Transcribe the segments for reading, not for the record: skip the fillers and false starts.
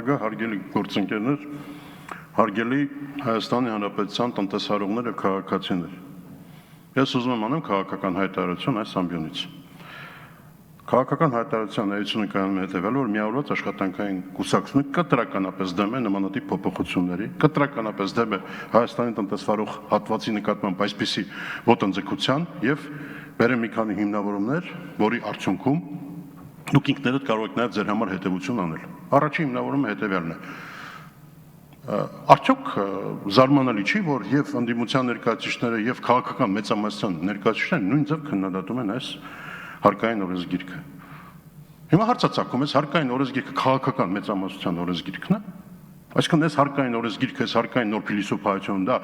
նախագահ, հարգելի գործընկերներ, հարգելի Հայաստանի Հանրապետության տնտեսվարողներ եւ քաղաքացիներ։ Ես ուզում եմ անեմ քաղաքական հայտարարություն այս ամբիոնից։ Քաղաքական հայտարարության էությունը կայանում է հետևյալը, որ միավորված աշխատանքային կուսակցությունը կտրականապես դեմ է նմանատիպ փոփոխությունների, կտրականապես դեմ է Հայաստանի տնտեսվարող հատվածի նկատմամբ այսպիսի ոտնձգության եւ բերեմ մի քանի հիմնավորումներ, որի արդյունքում դուք ինքներդ կարող եք նաև ձեր համար հետևություն անել։ Առաջին հիմնավորումը հետևյալն է։ Արդյոք զարմանալի չի, որ եւ ընդդիմության ներկայացուցիչները եւ քաղաքական մեծամասնության ներկայացուցիչները նույն ձև քննադատում են այս հարկային օրենսգիրքը։ Հիմա հարցացակում է հարկային օրենսգիրքը քաղաքական մեծամասնության օրենսգիրքն է։ Այսինքն այս հարկային օրենսգիրքը, այս հարկային նոր փիլիսոփայությունը դա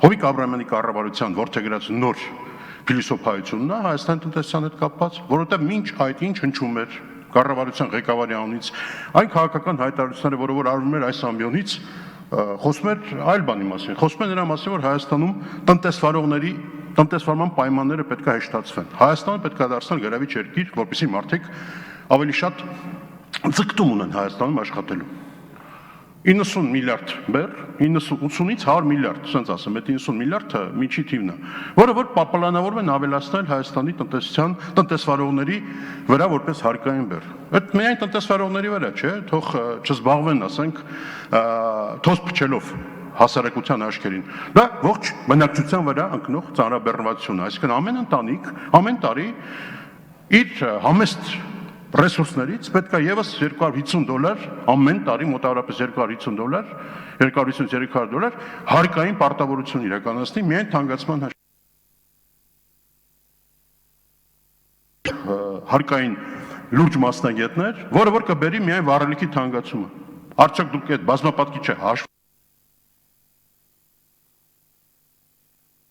Հովիկ Աբրահամյանի կառավարության որդեգրած նոր փիլիսոփայությունն է Հայաստանի տնտեսության հետ կապված, որովհետև մինչ այդ ինչ հնչում էր կառավարության ղեկավարի անունից, այն քաղաքական հայտարարությունները, որը որ արվում էր այս ամբիոնից, խոսում էր այլ բանի մասին, խոսում էր նրա մասին, որ Հայաստանում տնտեսվարողների տնտեսվարման պայմանները պետք է հեշտացվեն։ Հայաստանը պետք է դարձնել գրավիչ երկիր, որպեսզի մարդիկ ավելի շատ ձգտում ունեն Հայաստանում աշխատելու։ 90 միլիարդ բեռ, 80-ից 100 միլիարդ, ասենց ասեմ, այդ 90 միլիարդը միջի թիվն է, որը որ պլանավորվում են ավելացնել Հայաստանի տնտեսվարողների վրա որպես հարկային բեռ։ Այդ միայն տնտեսվարողների վրա չէ, թող չզբաղվեն, ասենք, թոզ փչելով հասարակության աչքերին։ Դա ողջ բնակչության վրա ընկնող ծանրաբեռնվածություն է, այսինքն ամեն ընտանիք ամեն տարի իր համեստ ռեսուրսներից պետք է եւս $250 ամեն տարի մոտավորապես $250, $250-300 հարկային պարտավորություն իրականացնի միայն թանկացման հարկային լուրջ մասնագետներ, որը որ կբերի միայն վառելիքի թանկացումը։ Արդյոք դուք այդ բազմապատկի չէ հաշվ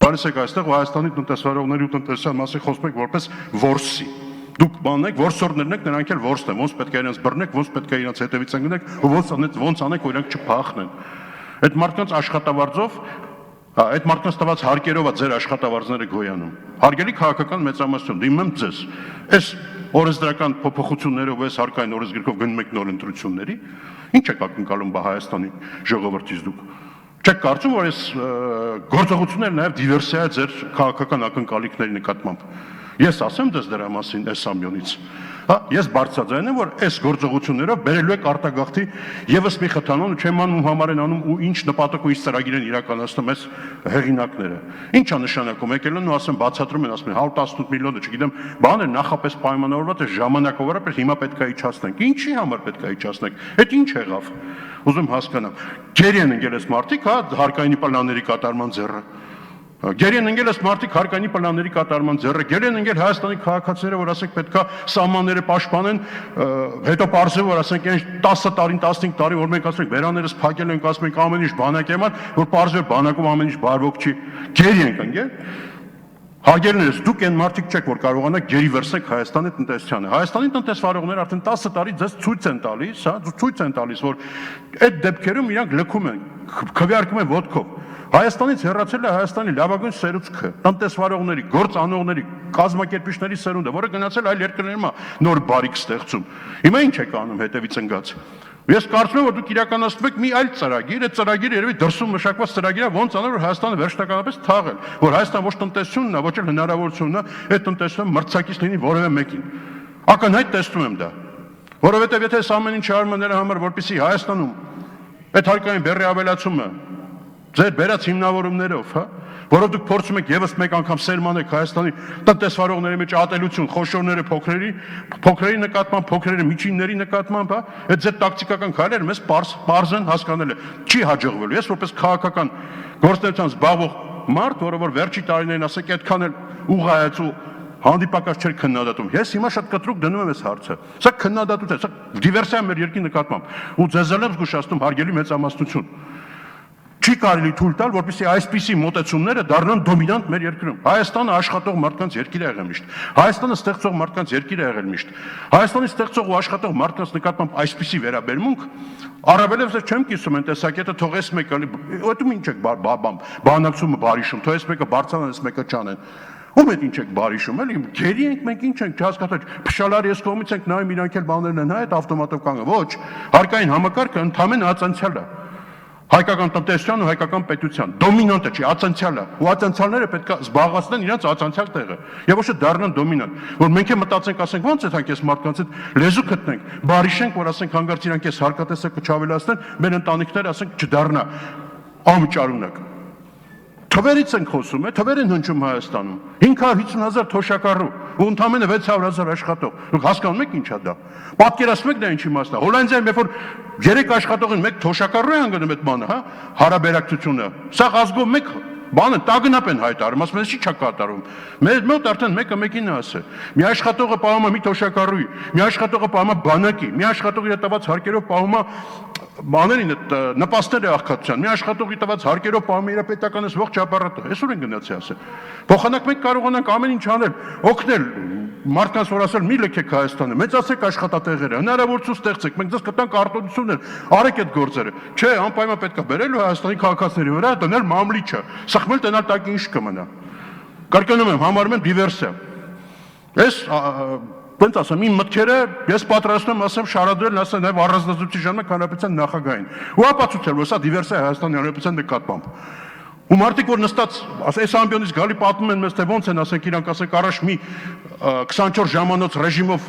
Բարիսեք այստեղ Հայաստանի տնտեսվարողների ու տնտեսության մասին խոսում եք որպես որսի։ Դուք բանն եք, որսորներն եք, նրանք էլ որսն են, ոնց պետք է իրենց բռնեք, ոնց պետք է իրենց հետևից ընկնեք, ու ոնց անեք, որ իրենք չփախնեն։ Այդ մարդկանց աշխատավարձով, այդ մարդկանց տված հարկերով է ձեր աշխատավարձները գոյանում։ Հարգելի քաղաքական մեծամասնություն, դիմում եմ ձեզ, այս օրենսդրական փոփոխություններով, այս հարկային օրենսգիրքով գնում եք նոր ընտրությունների, ինչ եք ակնկալում Հայաստանի ժողովրդից դուք։ Չեք կարծում, որ այս գործողությունները նաև դիվերսիա է ձեր քաղաքական ակնկալիքների նկատմամբ։ Ես ասեմ դες դրա մասին այս ամբիոնից։ Ես բարձրաձայն եմ, որ այս գործողություններով բերելու եք արտագաղթի եւս մի խթանոն ու չեմ անում համար են անում ու ինչ նպատակ ու ինչ ծրագիր են իրականացնում այս հեղինակները։ Ինչ է նշանակում, եկել են ու ասեմ բացատրում են, ասում են 118 միլիոնը, չգիտեմ, բաներ նախապես պայմանավորված է ժամանակավորապես հիմա պետք է իջացնենք։ Ինչի համար պետք է իջացնենք։ Այդ ինչ եղավ։ Ուզում հասկանամ։ Գերի են ընկել այս մարդիկ, հարկայինի պլանների կատարման ձեռը։ Գերի են ընկել այս մարդիկ հարկայինի պլանների կատարման ձեռը, գերի են ընկել Հայաստանի քաղաքացիները, որ ասենք պետքա սահմանները պաշտպանեն, հետո պարզվում որ ասենք այն 10 տարին, 15 տարի, որ մենք ասենք վերաներս փակել ենք, ասում ենք ամեն ինչ բանակ է, որ պարզվի բանակում ամեն ինչ բարվոք չի։ Գերի ենք ընկել։ Հարգելիներս, դուք այն մարդիկ չեք, որ կարողանաք գերի վերցնեք Հայաստանի տնտեսությանը։ Հայաստանի տնտեսվարողները արդեն 10 տարի ձեզ ցույց են տալիս, որ այդ դեպքերում իրանք լքում են, քվեարկում են ոտքով։ Հայաստանից հեռացել է Հայաստանի լավագույն սերուցքը, տնտեսվարողների, գործանողների, կազմակերպիչների սերունդը, որը գնացել այլ երկրներում նոր բարիք ստեղծում։ Հիմա ինչ եք անում հետևից ընկած։ Ես կարծում եմ, որ դուք իրականացնում եք մի այլ ծրագիր, այդ ծրագիրը երևի դրսում մշակված ծրագիր է, ոնց անել, որ Հայաստանը վերջնականապես թաղել, որ Հայաստան ոչ տնտեսությունն է, ոչ էլ հնարավորությունն է, այդ տնտեսությունը մրցակից լինի որևէ մեկին։ Ակնհայտ տեսնում եմ դա, որովհետև եթե այս ամեն ինչը արվում է նրա համար, որպեսզի Հայաստանում այդ հարկային բեռի ավելացումը ձեր բերած հիմնավորումներով, որով դուք փորձում եք եւս մեկ անգամ սերմանեք Հայաստանի տնտեսվարողների մեջ ատելություն, խոշորները փոքրերի նկատմամբ, փոքրերը միջինների նկատմամբ, այդ ձեր տակտիկական քայլերը մեզ պարզ են հասկանել է, չի հաջողվելու։ Ես որպես քաղաքական գործունեությամբ զբաղվող մարդ, որը որ վերջի տարիներին ասեք այդքան էլ ուղղայած ու հանդիպակաց չէր քննադատում։ Ես հիմա շատ կտրուկ դնում եմ այս հարցը։ Սա քննադատություն է, սա դիվերսիա է մեր երկրի նկատմամբ։ Ու ձեզ էլ եմ զգուշացնում հարգելի մեծամասնություն։ Չի կարելի թույլ տալ, որպեսզի այսպիսի մոտեցումները դառնան դոմինանտ մեր երկրում։ Հայաստանը աշխատող մարդկանց երկիր է եղել միշտ։ Հայաստանը ստեղծող մարդկանց երկիր է եղել միշտ։ Հայաստանի ստեղծող ու աշխատող մարդկանց նկատմամբ այսպիսի վերաբերմունք առավելևս չեմ կիսում այն տեսակետը, թող այս մեկը, ոտում ինչ եք բանակցումը բարիշում, թող այս մեկը բարձրանան, այս մեկը չանեն։ Ում հետ ինչ եք բարիշում, էլի գերի ենք մենք ինչ ենք չհասկացա, փշալարի ես կողմից ենք նայում իրանք էլ բաներն են, հա, այդ ավտոմատով կանգը, ոչ, հարկային համակարգը ընդհանրապես ացանցիալ է։ Հայկական տնտեսության ու հայկական պետության դոմինանտը չի, ացանցիալ է, ու ացանցիալները պետք է զբաղեցնեն իրենց ացանցիալ տեղը, եւ ոչ թե դառնան դոմինանտ, որ մենք էլ մտածենք, ասենք ո՞նց է թանկ ես մարդկանց հետ լեզու գտնենք, բարիշենք, որ ասենք հանգարց իրանք ես հարկատեսակը չավելացնեն, մեր ընտանիքները ասենք չդառնա ամճարունակ։ Թվերից ենք խոսում, թվեր են հնչում Հայաստանում, 550,000 թոշակառու ու ընդամենը 600,000 աշխատող, դուք հասկանում եք ինչ է դա, պատկերացնում եք դա ինչ իմաստ է, Հոլանդիայում երբ որ 3 աշխատողին 1 թոշակառու է անգնում այդ բանը, հա, հարաբերակցությունը, սա ազգով 1 բանը տագնապ են հայտարարում, ասում են, չի չա կատարում, մեր մոտ արդեն մեկը մեկին է ասել, մի աշխատողը պահում է մի թոշակառուի, մի աշխատողը պահում է բանակի, մի աշխատողը իր տված հարկերով պահում է բաներին այդ նպաստները աղքատության, մի աշխատողի տված հարկերով պահում է իր պետականս ողջ ապարատը, այսօր են գնացի ասել։ Փոխանակ մենք կարողանանք ամեն ինչ անել, օգնել մարդկանց, որ ասել մի լքեք Հայաստանը, մեծացեք աշխատատեղերը, հնարավորություն ստեղծեք, մենք ձեզ կտանք արտոնություններ, արեք այդ գործերը։ Չէ, անպայման պետք է բերել Հայաստանի քաղաքացիների վրա, դնել մամլիչը, սխմել տնալ տակ ինչ կմնա։ Կարկանում եմ, համարում են դիվերսիա։ Այս Պենց ասեմ, իմ մտքերը ես պատրաստում ասեմ շարադրել ասեմ նաև առանձնացուցիչ ժամանակ հանրապետության նախագահին։ Ու ապացուցել, որ սա դիվերսիա Հայաստանի հանրապետության նկատմամբ։ Ու մարդիկ որ նստած, այս ամբիոնից գալի պատմում են մեզ թե ոնց են ասենք իրանք ասենք առաջ մի 24 ժամանոց ռեժիմով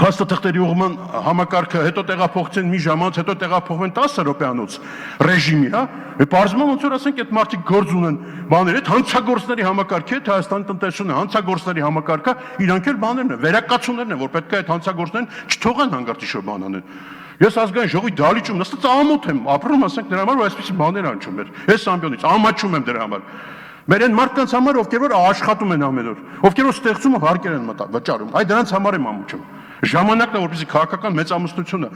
փաստաթղթերի ուղղման համակարգը, հետո տեղափոխեցին մի ժամանց, հետո տեղափոխվեն 10 րոպեանոց ռեժիմի, հա։ Բարձրում ոնց որ ասենք այդ մարդիկ գործ ունեն բաներ, այդ հանցագործների համակարգը, այդ Հայաստանի տնտեսությունը հանցագործների համակարգը, իրանք էլ բաներն են, վերակացություններն են, որ պետք է այդ հանցագործներին չթողան հանգարտ իշոր բան անեն։ Ես ազգային ժողովի դալիճում նստած ամոթ եմ, ապրում ասենք դրա համար, որ այսպեսի բաներ անջում էր։ Այս ամբիոնից ամաչում եմ դրա համար։ Մեր այն մարդկանց համար, ովքեր որ աշխատում են ամեն օր, ովքեր որ ստեղծում ու հարկեր են վճարում, այ դրանց համար եմ ամուչում։ Ժամանակն է, որպեսզի քաղաքական մեծամասնությունը,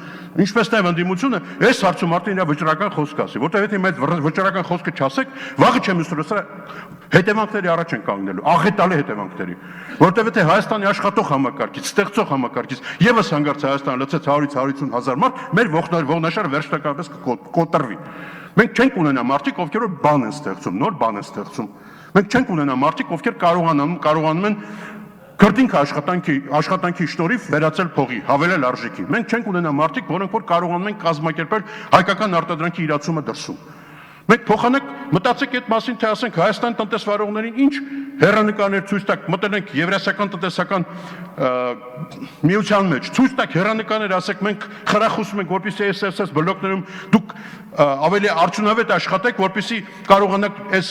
ինչպես նաև ընդդիմությունը, այս հարցում արդեն իր վճռական խոսք ասի, որտեղ եթե այդ վճռական խոսքը չասեք, վաղը չեմ ուսուցել, սա հետևանքների առաջ են կանգնելու, աղետալի հետևանքների, որտեղ եթե Հայաստանի աշխատող համակարգից, ստեղծող համակարգից եւս հանգարց Հայաստանը լցեց 100-150,000 մարդ, մեր ողնաշարը վերջնականապես կկոտրվի։ Մենք չենք ունենա մարդիկ, ովքեր որ բան են ստեղծում, նոր բան են ստեղծում։ Մենք չենք ունենա մարդիկ, ովքեր կարողանում են Քրտինքը աշխատանքի շնորհիվ վերածել փողի, հավելել արժեքի։ Մենք չենք ունենա մարդիկ, որոնք որ կարողանում են կազմակերպել հայկական արտադրանքի իրացումը դրսում։ Մենք փոխանակ մտածեք այդ մասին, թե ասենք Հայաստանի տնտեսվարողներին ինչ հեռանկարներ ցույց տակ, մտնենք Եվրասիական տնտեսական միության մեջ, ցույց տակ հեռանկարներ, ասեք մենք խրախուսում ենք, որպեսզի SSS բլոկներում դուք ավելի արդյունավետ աշխատեք, որպեսզի կարողանաք այս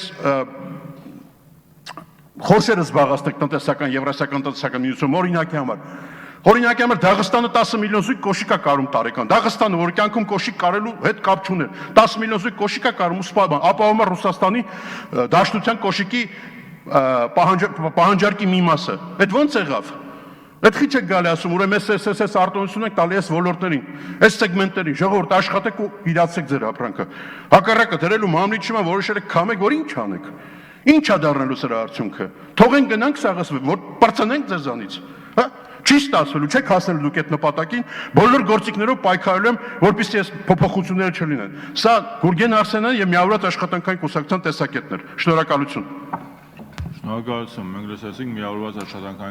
խորշերը զբաղացնեք տնտեսական, Եվրասիական տնտեսական միություն, օրինակի համար։ Օրինակի համար Դաղստանը 10 միլիոն զույգ կոշիկ է կարում տարեկան։ Դաղստանը, որ կյանքում կոշիկ կարելու հետ կապ չուներ, 10 միլիոն զույգ կոշիկ է կարում ու ապահովում է Ռուսաստանի Դաշնության կոշիկի պահանջարկի մի մասը։ Այդ ո՞նց եղավ։ Այդ քիչ է գալի ասում, ուրեմն SSS արտոնություն եք տալի այս ոլորտներին, այս սեգմենտներին, ժողովուրդ աշխատեք ու իրացեք ձեր ապրանքը։ Հակառակը դրելու մամլիչումը որոշել եք քամեք, որ ինչ անեք։ Ինչ է դառնալու սրա արդյունքը։ Թողենք գնանք սաղս, որ բարձրանենք ձեզանից։ Հա։ Չի ստացվելու, չեք հասնելու դուք այդ նպատակին, բոլոր գործիքներով պայքարելու եմ, որպեսզի այս փոփոխությունները չլինեն։ Սա Գուրգեն Արսենյանի եւ Միավորված աշխատանքային կուսակցության տեսակետներ։ Շնորհակալություն։ Շնորհակալություն, մենք լսեցինք Միավորված աշխատանքային